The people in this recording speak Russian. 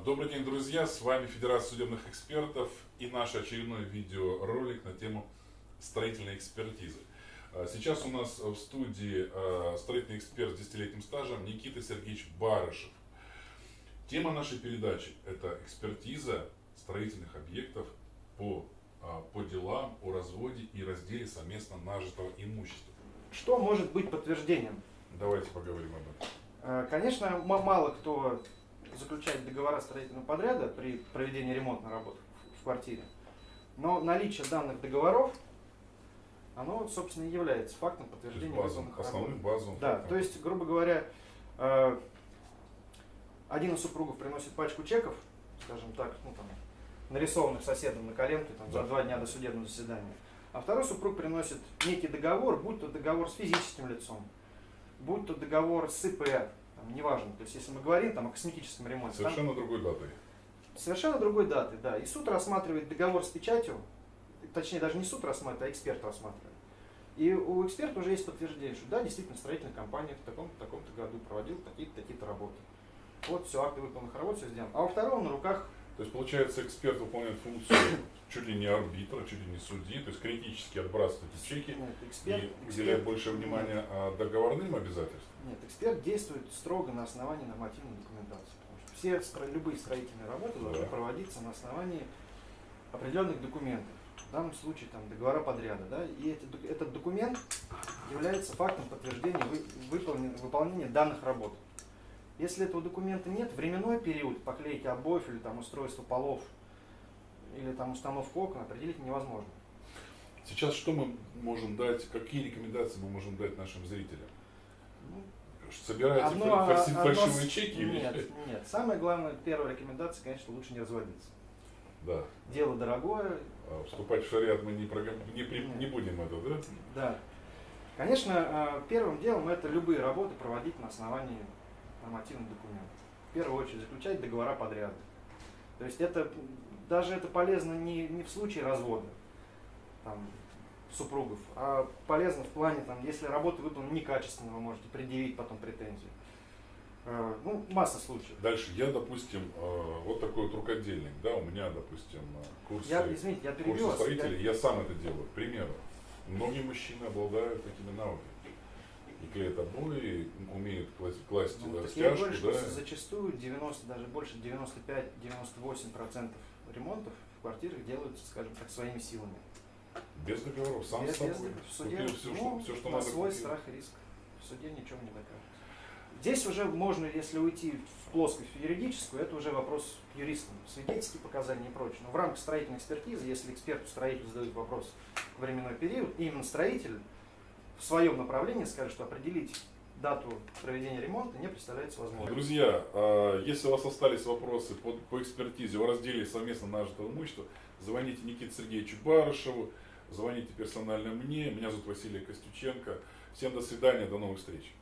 Добрый день, друзья! С вами Федерация судебных экспертов и наш очередной видеоролик на тему строительной экспертизы. Сейчас у нас в студии строительный эксперт с 10-летним стажем Никита Сергеевич Барышев. Тема нашей передачи – это экспертиза строительных объектов по делам о разводе и разделе совместно нажитого имущества. Что может быть подтверждением? Давайте поговорим об этом. Конечно, мало кто заключает договора строительного подряда при проведении ремонтных работ в квартире, но наличие данных договоров, оно, собственно, и является фактом подтверждения выполненных работ. Основным базовым Да, то есть, грубо говоря, один из супругов приносит пачку чеков, скажем так, нарисованных соседом на коленке за 2 дня до судебного заседания, а второй супруг приносит некий договор, будь то договор с физическим лицом, будь то договор с ИП, неважно, то есть если мы говорим о косметическом ремонте. Совершенно другой датой. Совершенно другой даты, да. И суд рассматривает договор с печатью, точнее даже не суд рассматривает, а эксперт рассматривает. И у эксперта уже есть подтверждение, что да, действительно, строительная компания в таком-то году проводила такие-то работы. Вот все, акты выполненных работ, все сделано. А у второго на руках... То есть, получается, эксперт выполняет функцию чуть ли не арбитра, чуть ли не судьи, то есть критически отбрасывает эти чеки и уделяет больше внимания договорным обязательствам? Нет, эксперт действует строго на основании нормативной документации. Потому что любые строительные работы должны проводиться на основании определенных документов. В данном случае договора подряда. Да? И этот документ является фактом подтверждения выполнения данных работ. Если этого документа нет, временной период поклейки обоев или устройства полов или установку окон определить невозможно. Сейчас что мы можем дать, какие рекомендации мы можем дать нашим зрителям? Собираете фальшивые чеки? Нет. Самое главное, первая рекомендация, конечно, лучше не разводиться. Да. Дело дорогое. Вступать в шариат мы не будем это, да? Да. Конечно, первым делом это любые работы проводить на основании нормативных документов. В первую очередь заключать договора подряда. То есть это полезно не в случае развода супругов, а полезно в плане, если работы выполнены некачественно, вы можете предъявить потом претензии. Масса случаев. Дальше, я, допустим, вот такой вот рукодельник, да, у меня, допустим, курсы строителей, я сам это делаю, к примеру. Многие мужчины обладают такими навыками. И клеят обои, умеют класть растяжку. Я говорю, что зачастую 90, даже больше 95-98% ремонтов в квартирах делаются, скажем так, своими силами. Без договоров, сам с собой. В суде, все, что на надо, свой страх и риск. В суде ничего не докажет. Здесь уже можно, если уйти в плоскость юридическую, это уже вопрос к юристам, свидетельские показания и прочее. Но в рамках строительной экспертизы, если эксперту-строитель задает вопрос в временной период, именно строитель в своем направлении скажет, что определить дату проведения ремонта не представляется возможным. Друзья, если у вас остались вопросы по экспертизе о разделе совместно нажитого имущества, звоните Никите Сергеевичу Барышеву, звоните персонально мне. Меня зовут Василий Костюченко. Всем до свидания, до новых встреч.